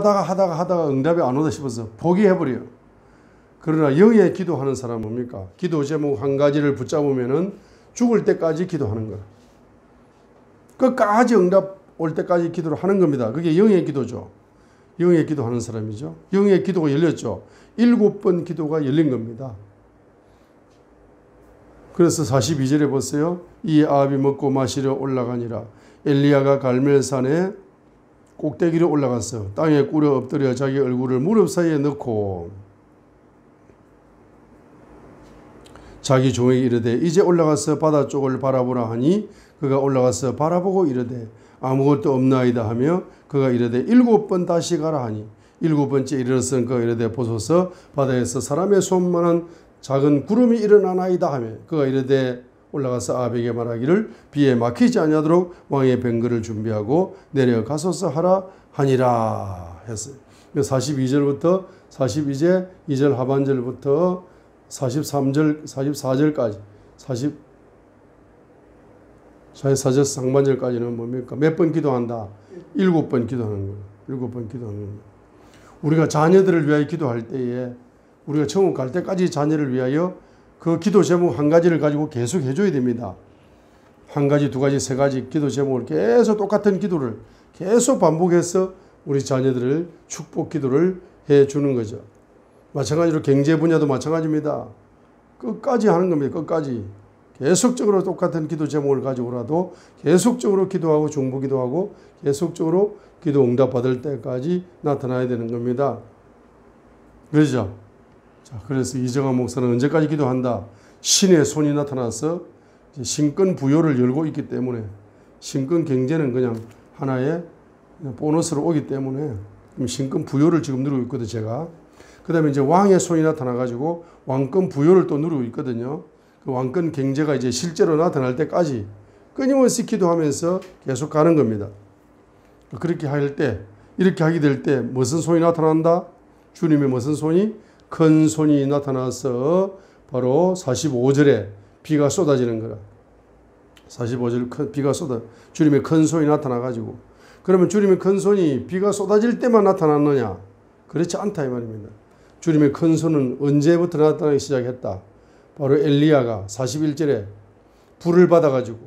하다가 응답이 안 오다 싶어서 포기해버려요. 그러나 영의 기도하는 사람은 뭡니까? 기도 제목 한 가지를 붙잡으면은 죽을 때까지 기도하는 거야. 끝까지 응답 올 때까지 기도를 하는 겁니다. 그게 영의 기도죠. 영의 기도하는 사람이죠. 영의 기도가 열렸죠. 7번 기도가 열린 겁니다. 그래서 42절에 보세요. 이 아합이 먹고 마시려 올라가니라. 엘리야가 갈멜산에 꼭대기로 올라갔어. 땅에 꿇어 엎드려 자기 얼굴을 무릎 사이에 넣고 자기 종에게 이르되 이제 올라가서 바다 쪽을 바라보라 하니 그가 올라가서 바라보고 이르되 아무것도 없나이다 하며 그가 이르되 7번 다시 가라 하니 7번째 이르렀은 그가 이르되 보소서 바다에서 사람의 손만한 작은 구름이 일어나나이다 하며 그가 이르되 올라가서 아합에게 말하기를 비에 막히지 아니하도록 왕의 병거를 준비하고 내려가소서 하라 하니라 했어요. 42절부터 42제 2절 하반절부터 43절 44절까지 44절 상반절까지는 뭡니까? 몇 번 기도한다? 7번 기도하는 거예요. 7번 기도하는 거예요. 우리가 자녀들을 위하여 기도할 때에 우리가 천국 갈 때까지 자녀를 위하여 그 기도 제목 한 가지를 가지고 계속 해줘야 됩니다. 한 가지, 두 가지, 세 가지 기도 제목을 계속 똑같은 기도를 계속 반복해서 우리 자녀들을 축복 기도를 해주는 거죠. 마찬가지로 경제 분야도 마찬가지입니다. 끝까지 하는 겁니다. 끝까지. 계속적으로 똑같은 기도 제목을 가지고라도 계속적으로 기도하고 중보기도하고 계속적으로 기도 응답 받을 때까지 나타나야 되는 겁니다. 그러죠? 자, 그래서 이정환 목사는 언제까지 기도한다? 신의 손이 나타나서 신권 부여를 열고 있기 때문에 신권 경제는 그냥 하나의 보너스로 오기 때문에 신권 부여를 지금 누리고 있거든요. 제가. 그 다음에 이제 왕의 손이 나타나가지고 왕권 부여를 또 누리고 있거든요. 그 왕권 경제가 이제 실제로 나타날 때까지 끊임없이 기도하면서 계속 가는 겁니다. 그렇게 할 때, 이렇게 하게 될 때 무슨 손이 나타난다? 주님의 무슨 손이? 큰 손이 나타나서 바로 45절에 비가 쏟아지는 거라. 45절 비가 주님의 큰 손이 나타나가지고. 그러면 주님의 큰 손이 비가 쏟아질 때만 나타났느냐? 그렇지 않다 이 말입니다. 주님의 큰 손은 언제부터 나타나기 시작했다? 바로 엘리야가 41절에 불을 받아가지고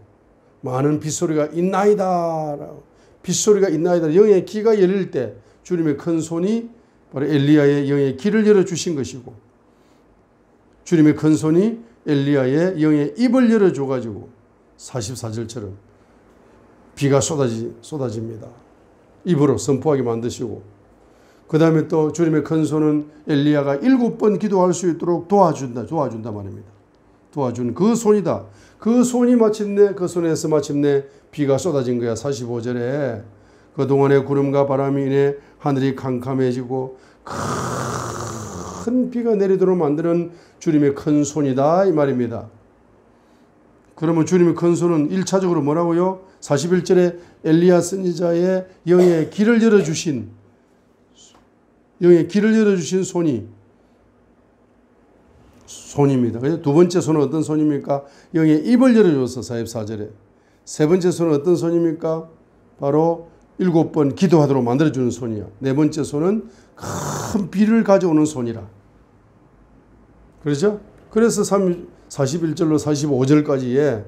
많은 빗소리가 있나이다. 빗소리가 있나이다. 영의 귀가 열릴 때 주님의 큰 손이 바로 엘리야의 영의 귀를 열어주신 것이고 주님의 큰 손이 엘리야의 영의 입을 열어줘가지고 44절처럼 비가 쏟아집니다. 입으로 선포하게 만드시고 그 다음에 또 주님의 큰 손은 엘리야가 7번 기도할 수 있도록 도와준다 말입니다. 도와준 그 손이다. 그 손이 마침내 그 손에서 마침내 비가 쏟아진 거야. 45절에 그동안의 구름과 바람이 인해 하늘이 캄캄해지고 큰 비가 내리도록 만드는 주님의 큰 손이다 이 말입니다. 그러면 주님의 큰 손은 1차적으로 뭐라고요? 41절에 엘리야 선지자의 영의 길을 열어주신 손입니다. 두 번째 손은 어떤 손입니까? 영의 입을 열어줘서 44절에. 세 번째 손은 어떤 손입니까? 바로 7번 기도하도록 만들어주는 손이야. 네 번째 손은 큰 비를 가져오는 손이라. 그렇죠? 그래서 41절로 45절까지의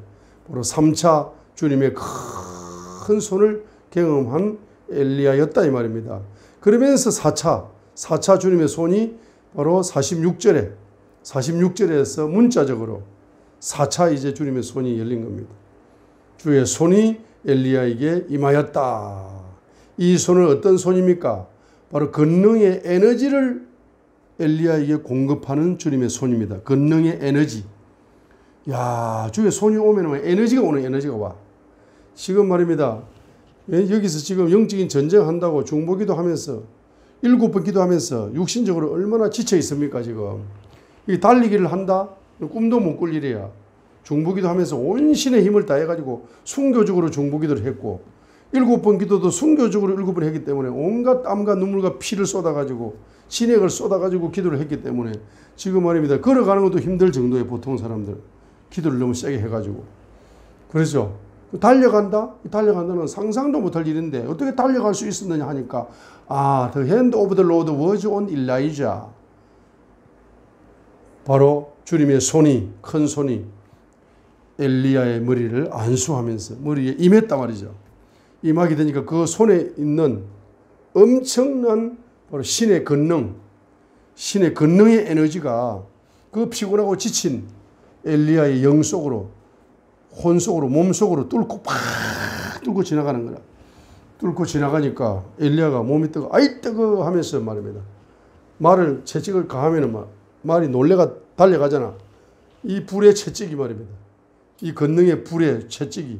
바로 3차 주님의 큰 손을 경험한 엘리야였다 이 말입니다. 그러면서 4차 주님의 손이 바로 46절에서 문자적으로 4차 이제 주님의 손이 열린 겁니다. 주의 손이 엘리야에게 임하였다. 이 손은 어떤 손입니까? 바로 권능의 에너지를 엘리야에게 공급하는 주님의 손입니다. 권능의 에너지. 야, 주의 손이 오면 에너지가 오는 에너지가 와. 지금 말입니다. 여기서 지금 영적인 전쟁한다고 중보기도 하면서 7번 기도하면서 육신적으로 얼마나 지쳐 있습니까 지금. 달리기를 한다? 꿈도 못 꿀 일이야. 중보기도 하면서 온 신의 힘을 다해가지고 순교적으로 중보기도를 했고 7번 기도도 순교적으로 7번 했기 때문에 온갖 땀과 눈물과 피를 쏟아가지고 진액을 쏟아가지고 기도를 했기 때문에 지금 말입니다. 걸어가는 것도 힘들 정도의 보통 사람들 기도를 너무 세게 해가지고 그렇죠. 달려간다? 달려간다는 상상도 못할 일인데 어떻게 달려갈 수 있었느냐 하니까 the hand of the Lord was on Elijah. 바로 주님의 손이, 큰 손이 엘리야의 머리를 안수하면서 머리에 임했단 말이죠. 임하게 되니까 그 손에 있는 엄청난 바로 신의 권능, 신의 권능의 에너지가 그 피곤하고 지친 엘리야의 영 속으로, 혼 속으로, 몸 속으로 뚫고 지나가는 거라. 뚫고 지나가니까 엘리야가 몸이 뜨거, 아이 뜨거 하면서 말입니다. 말을 채찍을 가하면은 말이 놀래가 달려가잖아. 이 불의 채찍이 말입니다. 이 권능의 불의 채찍이,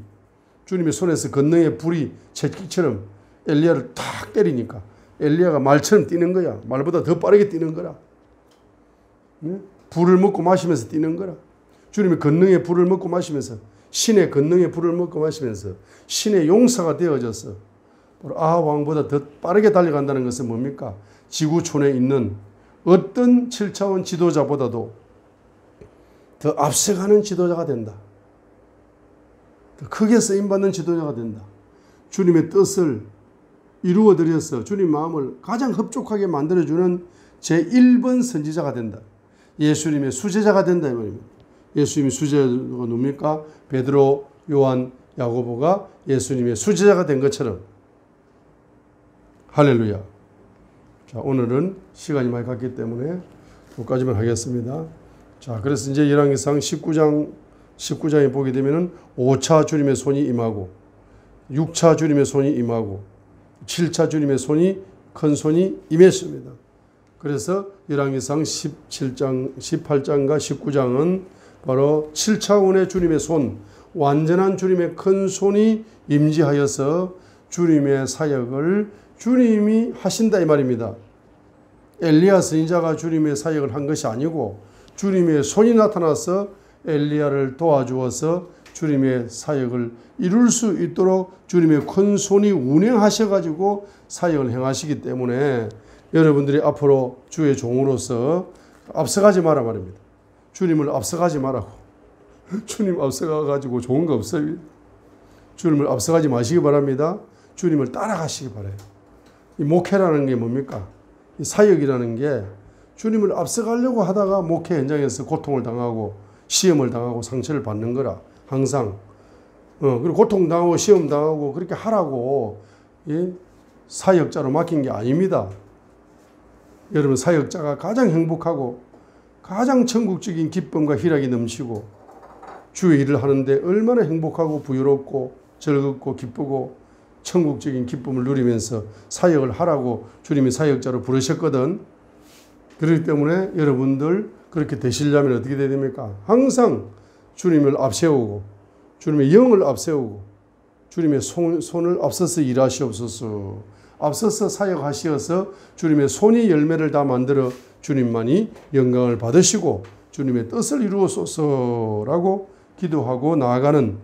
주님의 손에서 권능의 불이 채찍처럼 엘리야를 탁 때리니까 엘리야가 말처럼 뛰는 거야. 말보다 더 빠르게 뛰는 거라. 불을 먹고 마시면서 뛰는 거라. 주님의 권능의 불을 먹고 마시면서, 신의 권능의 불을 먹고 마시면서 신의 용사가 되어져서 왕보다 더 빠르게 달려간다는 것은 뭡니까? 지구촌에 있는 어떤 7차원 지도자보다도 더 앞서가는 지도자가 된다. 더 크게 쓰임받는 지도자가 된다. 주님의 뜻을 이루어드려서 주님 마음을 가장 흡족하게 만들어주는 제1번 선지자가 된다. 예수님의 수제자가 된다. 이 말입니다. 예수님의 수제자가 누굽니까? 베드로, 요한, 야고보가 예수님의 수제자가 된 것처럼. 할렐루야. 자, 오늘은 시간이 많이 갔기 때문에 여기까지만 하겠습니다. 자, 그래서 이제 열왕기상 19장에 보게 되면은 5차 주님의 손이 임하고, 6차 주님의 손이 임하고, 7차 주님의 손이, 큰 손이 임했습니다. 그래서 열왕기상 17장, 18장과 19장은 바로 7차원의 주님의 손, 완전한 주님의 큰 손이 임재하여서 주님의 사역을 주님이 하신다 이 말입니다. 엘리야 선지자가 주님의 사역을 한 것이 아니고 주님의 손이 나타나서 엘리야를 도와주어서 주님의 사역을 이룰 수 있도록 주님의 큰 손이 운행하셔가지고 사역을 행하시기 때문에 여러분들이 앞으로 주의 종으로서 앞서가지 마라 말입니다. 주님을 앞서가지 말라고. 주님 앞서가가지고 좋은 거 없어요. 주님을 앞서가지 마시기 바랍니다. 주님을 따라가시기 바라요. 이 목회라는 게 뭡니까? 이 사역이라는 게 주님을 앞서가려고 하다가 목회 현장에서 고통을 당하고 시험을 당하고 상처를 받는 거라. 항상. 그리고 고통당하고 시험당하고 그렇게 하라고 사역자로 맡긴 게 아닙니다. 여러분, 사역자가 가장 행복하고 가장 천국적인 기쁨과 희락이 넘치고 주의 일을 하는데 얼마나 행복하고 부유롭고 즐겁고 기쁘고 천국적인 기쁨을 누리면서 사역을 하라고 주님이 사역자로 부르셨거든. 그렇기 때문에 여러분들 그렇게 되시려면 어떻게 돼야 됩니까? 항상 주님을 앞세우고 주님의 영을 앞세우고 주님의 손을 앞서서 일하시옵소서. 앞서서 사역하시어서 주님의 손이 열매를 다 만들어 주님만이 영광을 받으시고 주님의 뜻을 이루어소서라고 기도하고 나아가는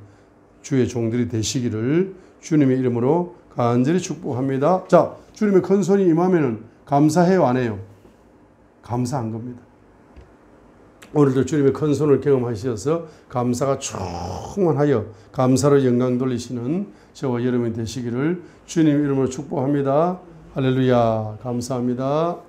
주의 종들이 되시기를 주님의 이름으로 간절히 축복합니다. 자, 주님의 큰 손이 임하면 감사해요, 안 해요? 감사한 겁니다. 오늘도 주님의 큰 손을 경험하셔서 감사가 충만하여 감사로 영광 돌리시는 저와 여러분이 되시기를 주님 이름으로 축복합니다. 할렐루야. 감사합니다.